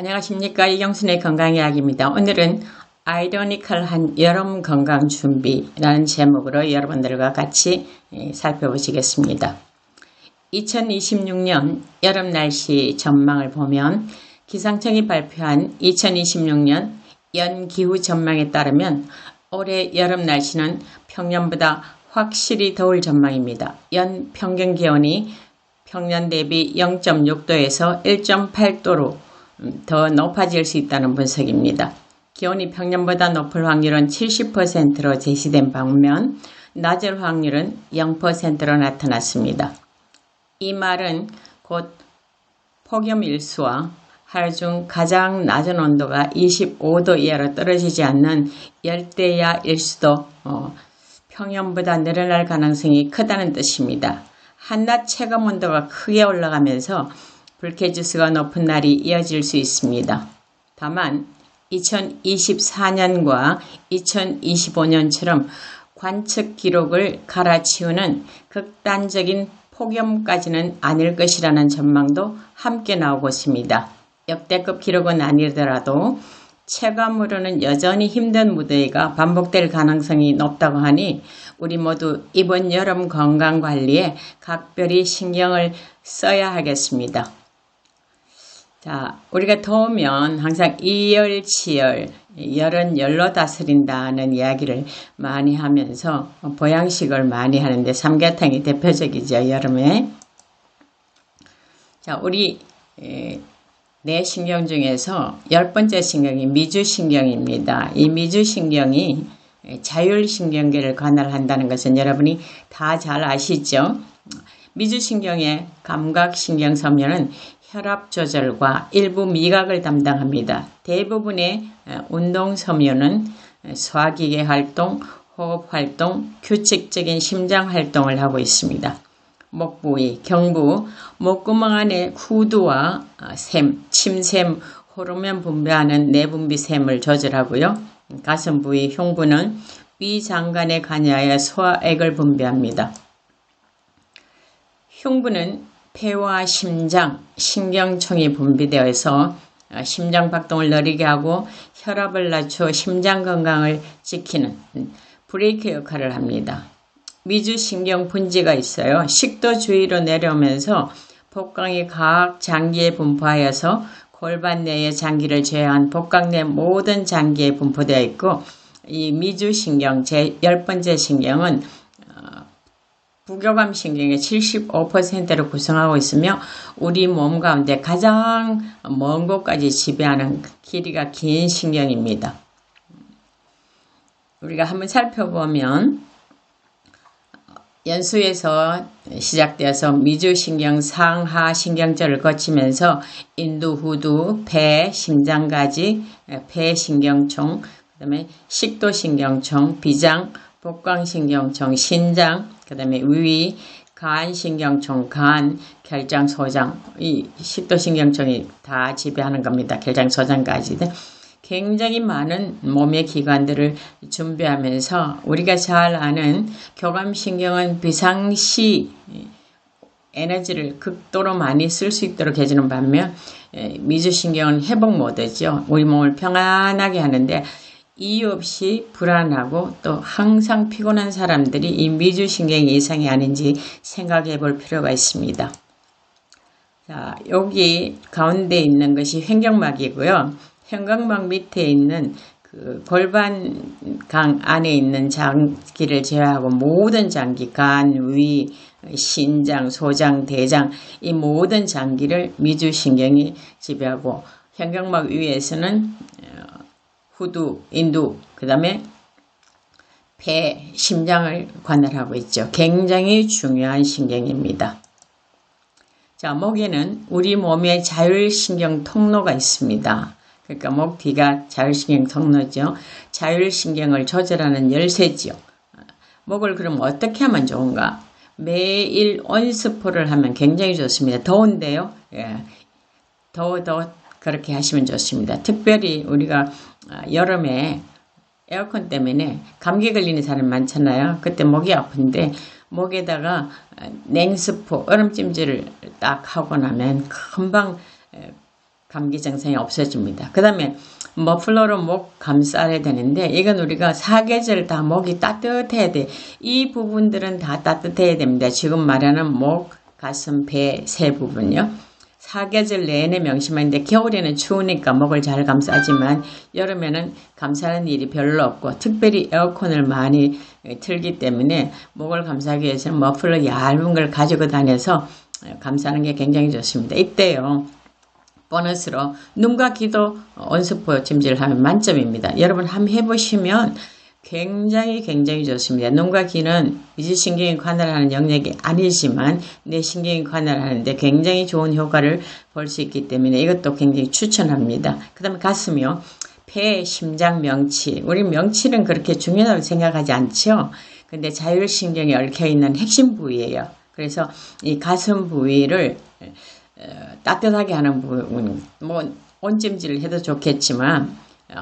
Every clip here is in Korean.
안녕하십니까. 이경순의 건강이야기입니다. 오늘은 아이러니컬한 여름 건강 준비라는 제목으로 여러분들과 같이 살펴보시겠습니다. 2026년 여름 날씨 전망을 보면 기상청이 발표한 2026년 연기후 전망에 따르면 올해 여름 날씨는 평년보다 확실히 더울 전망입니다. 연 평균 기온이 평년 대비 0.6도에서 1.8도로 더 높아질 수 있다는 분석입니다. 기온이 평년보다 높을 확률은 70%로 제시된 반면 낮을 확률은 0%로 나타났습니다. 이 말은 곧 폭염 일수와 하루 중 가장 낮은 온도가 25도 이하로 떨어지지 않는 열대야 일수도 평년보다 늘어날 가능성이 크다는 뜻입니다. 한낮 체감 온도가 크게 올라가면서 불쾌지수가 높은 날이 이어질 수 있습니다. 다만 2024년과 2025년처럼 관측 기록을 갈아치우는 극단적인 폭염까지는 아닐 것이라는 전망도 함께 나오고 있습니다. 역대급 기록은 아니더라도 체감으로는 여전히 힘든 무더위가 반복될 가능성이 높다고 하니 우리 모두 이번 여름 건강관리에 각별히 신경을 써야 하겠습니다. 자, 우리가 더우면 항상 이열치열, 열은 열로 다스린다는 이야기를 많이 하면서 보양식을 많이 하는데 삼계탕이 대표적이죠, 여름에. 자, 우리 내 신경 중에서 10번째 신경이 미주신경입니다. 이 미주신경이 자율신경계를 관할한다는 것은 여러분이 다 잘 아시죠? 미주신경의 감각신경섬유는 혈압 조절과 일부 미각을 담당합니다. 대부분의 운동섬유는 소화기계 활동, 호흡 활동, 규칙적인 심장 활동을 하고 있습니다. 목 부위, 경부, 목구멍 안에 후두와 샘, 침샘, 호르몬 분비하는 내분비샘을 조절하고요. 가슴 부위, 흉부는 위장관에 관여하여 소화액을 분비합니다. 흉부는 폐와 심장, 신경총이 분비되어서 심장 박동을 느리게 하고 혈압을 낮춰 심장 건강을 지키는 브레이크 역할을 합니다. 미주신경 분지가 있어요. 식도 주위로 내려오면서 복강이 각 장기에 분포하여서 골반 내의 장기를 제외한 복강 내 모든 장기에 분포되어 있고 이 미주신경 제10번째 신경은 부교감 신경의 75%를 구성하고 있으며 우리 몸 가운데 가장 먼 곳까지 지배하는 길이가 긴 신경입니다. 우리가 한번 살펴보면 연수에서 시작되어서 미주신경 상하 신경절을 거치면서 인두, 후두, 폐, 심장가지, 폐신경총, 그 다음에 식도신경총, 비장, 복강신경총, 신장, 그 다음에 위, 간신경총, 간, 결장, 소장, 이 식도신경총이 다 지배하는 겁니다. 결장, 소장까지. 굉장히 많은 몸의 기관들을 준비하면서 우리가 잘 아는 교감신경은 비상시 에너지를 극도로 많이 쓸 수 있도록 해주는 반면 미주신경은 회복 모드죠. 우리 몸을 평안하게 하는데 이유 없이 불안하고 또 항상 피곤한 사람들이 이 미주신경의 이상이 아닌지 생각해 볼 필요가 있습니다. 자, 여기 가운데 있는 것이 횡격막이고요. 횡격막 밑에 있는 그 골반강 안에 있는 장기를 제외하고 모든 장기, 간, 위, 신장, 소장, 대장 이 모든 장기를 미주신경이 지배하고 횡격막 위에서는 후두, 인두, 그 다음에 폐, 심장을 관할하고 있죠. 굉장히 중요한 신경입니다. 자, 목에는 우리 몸의 자율신경 통로가 있습니다. 그러니까 목 뒤가 자율신경 통로죠. 자율신경을 조절하는 열쇠지요. 목을 그럼 어떻게 하면 좋은가? 매일 온스프를 하면 굉장히 좋습니다. 더운데요. 예. 더 그렇게 하시면 좋습니다. 특별히 우리가 여름에 에어컨 때문에 감기 걸리는 사람 많잖아요. 그때 목이 아픈데 목에다가 냉스프, 얼음찜질을 딱 하고 나면 금방 감기 증상이 없어집니다. 그 다음에 머플러로 목 감싸야 되는데 이건 우리가 사계절 다 목이 따뜻해야 돼. 이 부분들은 다 따뜻해야 됩니다. 지금 말하는 목, 가슴, 배 세 부분요. 사계절 내내 명심하는데 겨울에는 추우니까 목을 잘 감싸지만 여름에는 감싸는 일이 별로 없고 특별히 에어컨을 많이 틀기 때문에 목을 감싸기 위해서는 머플러 얇은 걸 가지고 다녀서 감싸는 게 굉장히 좋습니다. 이때요. 보너스로 눈과 귀도 온수포 찜질하면 만점입니다. 여러분 한번 해보시면 굉장히 좋습니다. 눈과 귀는 위지신경이 관할하는 영역이 아니지만 뇌신경이 관할하는데 굉장히 좋은 효과를 볼 수 있기 때문에 이것도 굉장히 추천합니다. 그 다음에 가슴이요. 폐, 심장, 명치. 우리 명치는 그렇게 중요하다고 생각하지 않죠. 근데 자율신경이 얽혀있는 핵심 부위예요. 그래서 이 가슴 부위를 따뜻하게 하는 부분, 뭐 온찜질을 해도 좋겠지만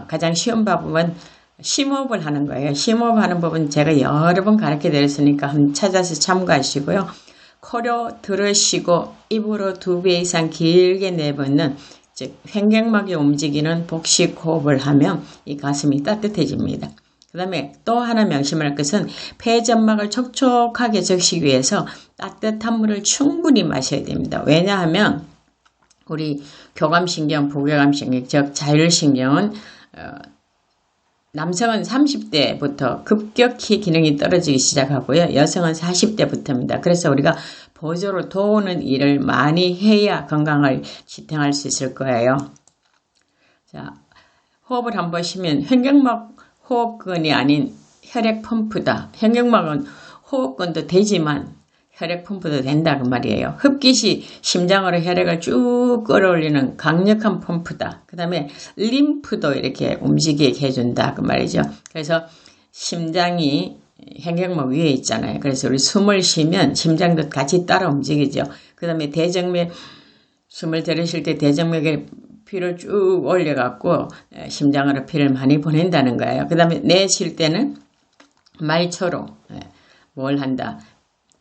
가장 쉬운 방법은 심호흡을 하는 거예요. 심호흡 하는 법은 제가 여러 번 가르쳐 드렸으니까 한번 찾아서 참고하시고요. 코로 들으시고 입으로 2배 이상 길게 내뱉는 즉 횡격막이 움직이는 복식 호흡을 하면 이 가슴이 따뜻해집니다. 그 다음에 또 하나 명심할 것은 폐점막을 촉촉하게 적시기 위해서 따뜻한 물을 충분히 마셔야 됩니다. 왜냐하면 우리 교감신경, 부교감신경, 즉 자율신경은 남성은 30대부터 급격히 기능이 떨어지기 시작하고요. 여성은 40대부터입니다. 그래서 우리가 보조로 도우는 일을 많이 해야 건강을 지탱할 수 있을 거예요. 자, 호흡을 한번 보시면 횡격막 호흡근이 아닌 혈액 펌프다. 횡격막은 호흡근도 되지만 혈액 펌프도 된다 그 말이에요. 흡깃이 심장으로 혈액을 쭉 끌어올리는 강력한 펌프다. 그 다음에 림프도 이렇게 움직이게 해준다 그 말이죠. 그래서 심장이 횡격막 위에 있잖아요. 그래서 우리 숨을 쉬면 심장도 같이 따라 움직이죠. 그 다음에 대정맥, 숨을 들이쉴 때 대정맥에 피를 쭉 올려갖고 심장으로 피를 많이 보낸다는 거예요. 그 다음에 내쉴 때는 말초로 뭘 한다.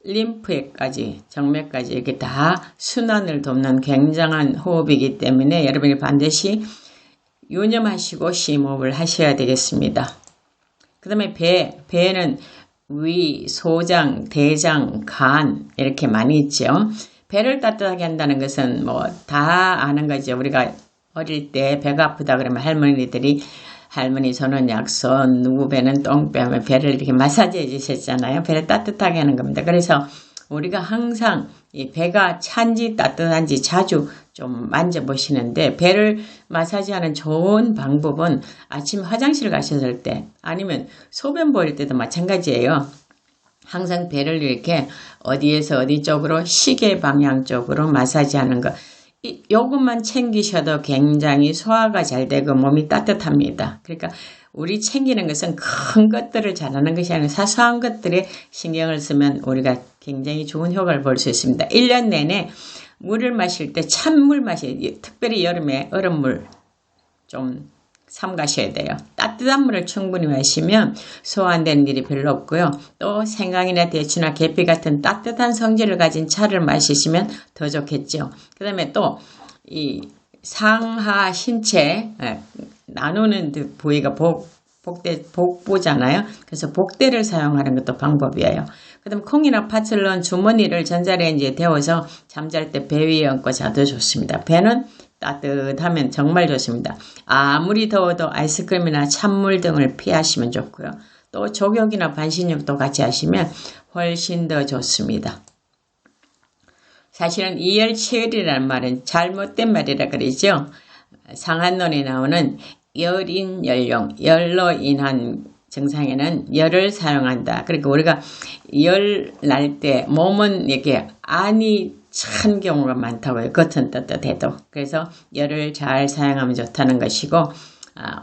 림프에까지 정맥까지 이렇게 다 순환을 돕는 굉장한 호흡이기 때문에 여러분이 반드시 유념하시고 심호흡을 하셔야 되겠습니다. 그 다음에 배에는 위, 소장, 대장, 간 이렇게 많이 있죠. 배를 따뜻하게 한다는 것은 뭐 다 아는 거죠. 우리가 어릴 때 배가 아프다 그러면 할머니 손은 약손, 누구 배는 똥배 하면 배를 이렇게 마사지 해주셨잖아요. 배를 따뜻하게 하는 겁니다. 그래서 우리가 항상 이 배가 찬지 따뜻한지 자주 좀 만져보시는데 배를 마사지하는 좋은 방법은 아침 화장실 가셨을 때 아니면 소변 보일 때도 마찬가지예요. 항상 배를 이렇게 어디에서 어디 쪽으로 시계 방향 쪽으로 마사지하는 거. 요것만 챙기셔도 굉장히 소화가 잘 되고 몸이 따뜻합니다. 그러니까 우리 챙기는 것은 큰 것들을 잘하는 것이 아니라 사소한 것들에 신경을 쓰면 우리가 굉장히 좋은 효과를 볼 수 있습니다. 1년 내내 물을 마실 때 찬물 마셔야 돼요. 특별히 여름에 얼음물 좀 삼가셔야 돼요. 따뜻한 물을 충분히 마시면 소화 안 되는 일이 별로 없고요. 또 생강이나 대추나 계피 같은 따뜻한 성질을 가진 차를 마시시면 더 좋겠죠. 그 다음에 또 이 상하 신체 나누는 부위가 복부잖아요. 그래서 복대를 사용하는 것도 방법이에요. 그 다음 콩이나 팥을 넣은 주머니를 전자레인지에 데워서 잠잘 때 배 위에 얹고 자도 좋습니다. 배는 따뜻하면 정말 좋습니다. 아무리 더워도 아이스크림이나 찬물 등을 피하시면 좋고요. 또 족욕이나 반신욕도 같이 하시면 훨씬 더 좋습니다. 사실은 이열치열이라는 말은 잘못된 말이라 그러죠. 상한론에 나오는 열인 연령, 열로 인한 증상에는 열을 사용한다. 그러니까 우리가 열 날 때 몸은 이렇게 안이 찬 경우가 많다고요. 겉은 따뜻해도. 그래서 열을 잘 사용하면 좋다는 것이고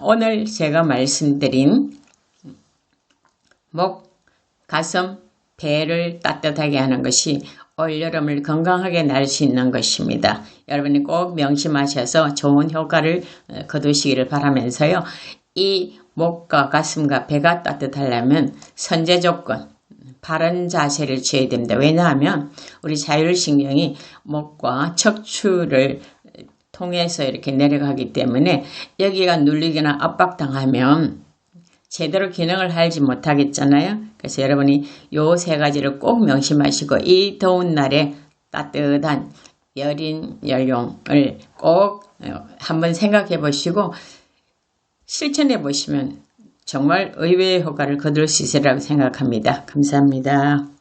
오늘 제가 말씀드린 목, 가슴, 배를 따뜻하게 하는 것이 올여름을 건강하게 날 수 있는 것입니다. 여러분이 꼭 명심하셔서 좋은 효과를 거두시기를 바라면서요. 이 목과 가슴과 배가 따뜻하려면 선제 조건, 바른 자세를 취해야 됩니다. 왜냐하면 우리 자율신경이 목과 척추를 통해서 이렇게 내려가기 때문에 여기가 눌리거나 압박당하면 제대로 기능을 하지 못하겠잖아요. 그래서 여러분이 요 세 가지를 꼭 명심하시고 이 더운 날에 따뜻한 여린 연룡을 꼭 한번 생각해 보시고 실천해 보시면 정말 의외의 효과를 거둘 수 있으리라고 생각합니다. 감사합니다.